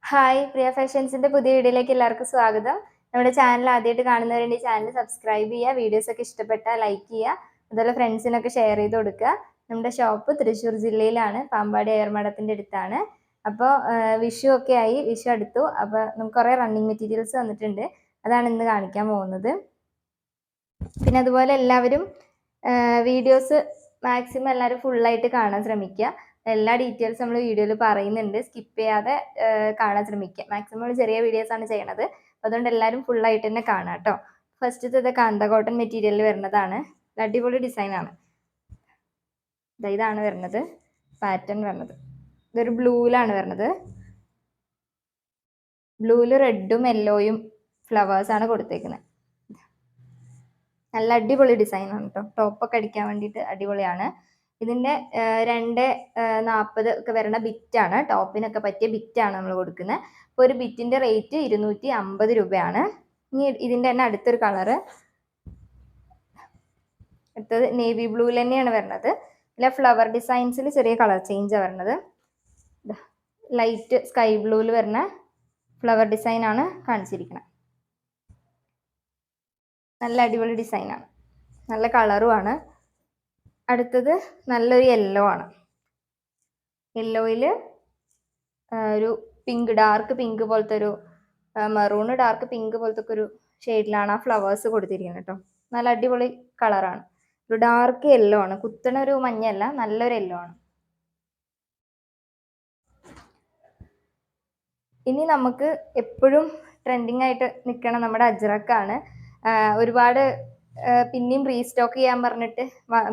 Hi പ്രിയ ഫാഷൻസിന്റെ പുതിയ വീഡിയോയിലേക്ക് എല്ലാവർക്കും സ്വാഗതം. നമ്മുടെ ചാനൽ ആദ്യമായിട്ട് കാണുന്നവരുണ്ട് ഈ ചാനൽ സബ്സ്ക്രൈബ് ചെയ്യുക, വീഡിയോസ് ഒക്കെ ഇഷ്ടപ്പെട്ടാൽ ലൈക്ക് ചെയ്യുക, അതുപോലെ ഫ്രണ്ട്സിനൊക്കെ ഷെയർ ചെയ്ത് കൊടുക്കുക. നമ്മുടെ ഷോപ്പ് തൃശ്ശൂർ ജില്ലയിലാണ്, പാമ്പാടി ഏർമഠത്തിന്റെ അടുത്താണ്. അപ്പോൾ വിഷു ഒക്കെ ആയി, വിഷു അടുത്തു. അപ്പോൾ നമുക്ക് കുറേ റണ്ണിങ് മെറ്റീരിയൽസ് വന്നിട്ടുണ്ട്, അതാണ് ഇന്ന് കാണിക്കാൻ പോകുന്നത്. പിന്നെ അതുപോലെ എല്ലാവരും വീഡിയോസ് മാക്സിമം എല്ലാവരും ഫുള്ളായിട്ട് കാണാൻ ശ്രമിക്കുക. എല്ലാ ഡീറ്റെയിൽസും നമ്മൾ വീഡിയോയിൽ പറയുന്നുണ്ട്, സ്കിപ്പ് ചെയ്യാതെ കാണാൻ ശ്രമിക്കുക. മാക്സിമം ചെറിയ വീഡിയോസ് ആണ് ചെയ്യണത്, അതുകൊണ്ട് എല്ലാവരും ഫുള്ളായിട്ട് തന്നെ കാണാം കേട്ടോ. ഫസ്റ്റത്തെ കാന്ത കോട്ടൺ മെറ്റീരിയലിൽ വരുന്നതാണ്, അടിപൊളി ഡിസൈനാണ്. ഇതാണ് വരുന്നത് പാറ്റേൺ വരുന്നത്. ഇതൊരു ബ്ലൂവിലാണ് വരുന്നത്. ബ്ലൂവിൽ റെഡും യെല്ലോയും ഫ്ലവേഴ്സാണ് കൊടുത്തേക്കുന്നത്. നല്ല അടിപൊളി ഡിസൈനാണ് കേട്ടോ. ടോപ്പൊക്കെ അടിക്കാൻ വേണ്ടിയിട്ട് അടിപൊളിയാണ്. ഇതിൻ്റെ 240 ഒക്കെ വരുന്ന ബിറ്റാണ്, ടോപ്പിനൊക്കെ പറ്റിയ ബിറ്റാണ് നമ്മൾ കൊടുക്കുന്നത്. അപ്പോൾ ഒരു ബിറ്റിൻ്റെ റേറ്റ് 250 രൂപയാണ്. ഇനി ഇതിൻ്റെ തന്നെ അടുത്തൊരു കളറ്, അടുത്തത് നേവി ബ്ലൂവിൽ തന്നെയാണ് വരുന്നത്. ഇല്ല ഫ്ലവർ ഡിസൈൻസിൽ ചെറിയ കളർ ചേഞ്ചാണ് വരുന്നത്. ലൈറ്റ് സ്കൈ ബ്ലൂവിൽ വരുന്ന ഫ്ലവർ ഡിസൈനാണ് കാണിച്ചിരിക്കുന്നത്. നല്ല അടിപൊളി ഡിസൈനാണ്, നല്ല കളറുമാണ്. അടുത്തത് നല്ലൊരു യെല്ലോ ആണ്. യെല്ലോയിൽ ഒരു പിങ്ക്, ഡാർക്ക് പിങ്ക് പോലത്തെ ഒരു മെറൂണ് ഡാർക്ക് പിങ്ക് പോലത്തെ ഒരു ഷെയ്ഡിലാണ് ആ ഫ്ലവേഴ്സ് കൊടുത്തിരിക്കുന്നത് കേട്ടോ. നല്ല അടിപൊളി കളറാണ്. ഒരു ഡാർക്ക് യെല്ലോ ആണ്, കുത്തണ ഒരു മഞ്ഞല്ല, നല്ലൊരു യെല്ലോ ആണ്. ഇനി നമുക്ക് എപ്പോഴും ട്രെൻഡിങ് ആയിട്ട് നിൽക്കണം നമ്മുടെ അജ്രക്കാണ്. ഒരുപാട് പിന്നെയും റീസ്റ്റോക്ക് ചെയ്യാൻ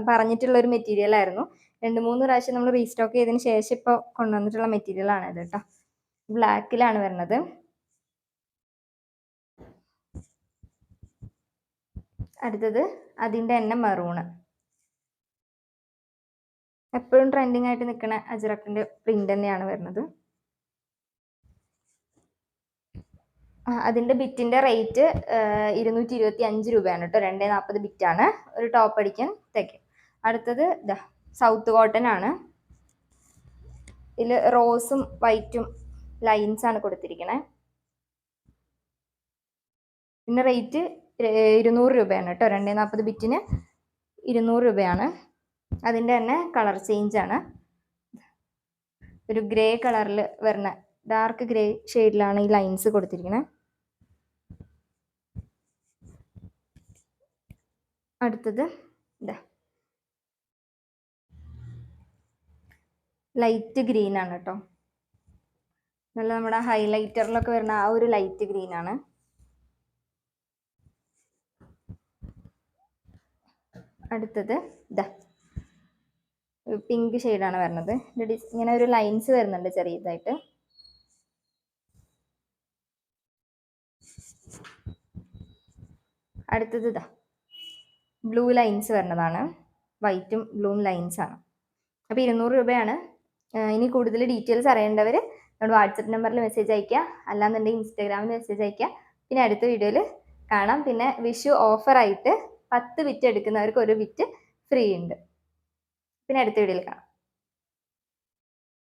പറഞ്ഞിട്ടുള്ള ഒരു മെറ്റീരിയൽ ആയിരുന്നു. 2-3 പ്രാവശ്യം നമ്മൾ റീസ്റ്റോക്ക് ചെയ്തതിന് ശേഷം ഇപ്പോൾ കൊണ്ടുവന്നിട്ടുള്ള മെറ്റീരിയൽ ആണ് ഇത് കേട്ടോ. ബ്ലാക്കിലാണ് വരുന്നത്. അടുത്തത് അതിൻ്റെ തന്നെ മെറൂണ്, എപ്പോഴും ട്രെൻഡിങ് ആയിട്ട് നിൽക്കുന്ന അജ്രക്കിൻ്റെ പ്രിന്റ് തന്നെയാണ് വരുന്നത്. അതിൻ്റെ ബിറ്റിൻ്റെ റേറ്റ് 225 രൂപയാണ് കേട്ടോ. 240 ബിറ്റാണ് ഒരു ടോപ്പ് അടിക്കാൻ തയ്ക്കും. അടുത്തത് സൗത്ത് കോട്ടൺ ആണ്. ഇതിൽ റോസും വൈറ്റും ലൈൻസ് ആണ് കൊടുത്തിരിക്കുന്നത്. പിന്നെ റേറ്റ് 200 രൂപയാണ് കേട്ടോ. 240 ബിറ്റിന് 200 രൂപയാണ്. അതിൻ്റെ തന്നെ കളർ ചേഞ്ച് ആണ്. ഒരു ഗ്രേ കളറിൽ വരുന്ന ഡാർക്ക് ഗ്രേ ഷെയ്ഡിലാണ് ഈ ലൈൻസ് കൊടുത്തിരിക്കുന്നത്. അടുത്തത് ലൈറ്റ് ഗ്രീൻ ആണ് കേട്ടോ. നല്ല നമ്മുടെ ഹൈലൈറ്ററിലൊക്കെ വരുന്ന ആ ഒരു ലൈറ്റ് ഗ്രീൻ ആണ്. അടുത്തത് പിങ്ക് ഷെയ്ഡാണ് വരുന്നത്. ഇങ്ങനെ ഒരു ലൈൻസ് വരുന്നുണ്ട് ചെറിയതായിട്ട്. അടുത്തത് ബ്ലൂ ലൈൻസ് വരുന്നതാണ്, വൈറ്റും ബ്ലൂവും ലൈൻസ് ആണ്. അപ്പോൾ 200 രൂപയാണ്. ഇനി കൂടുതൽ ഡീറ്റെയിൽസ് അറിയേണ്ടവർ നമ്മുടെ വാട്സപ്പ് നമ്പറിൽ മെസ്സേജ് അയയ്ക്കുക, അല്ലാന്നുണ്ടെങ്കിൽ ഇൻസ്റ്റാഗ്രാമിൽ മെസ്സേജ് അയയ്ക്കുക. പിന്നെ അടുത്ത വീഡിയോയിൽ കാണാം. പിന്നെ വിഷു ഓഫറായിട്ട് 10 ബിറ്റ് എടുക്കുന്നവർക്ക് 1 ബിറ്റ് ഫ്രീ ഉണ്ട്. പിന്നെ അടുത്ത വീഡിയോയിൽ കാണാം.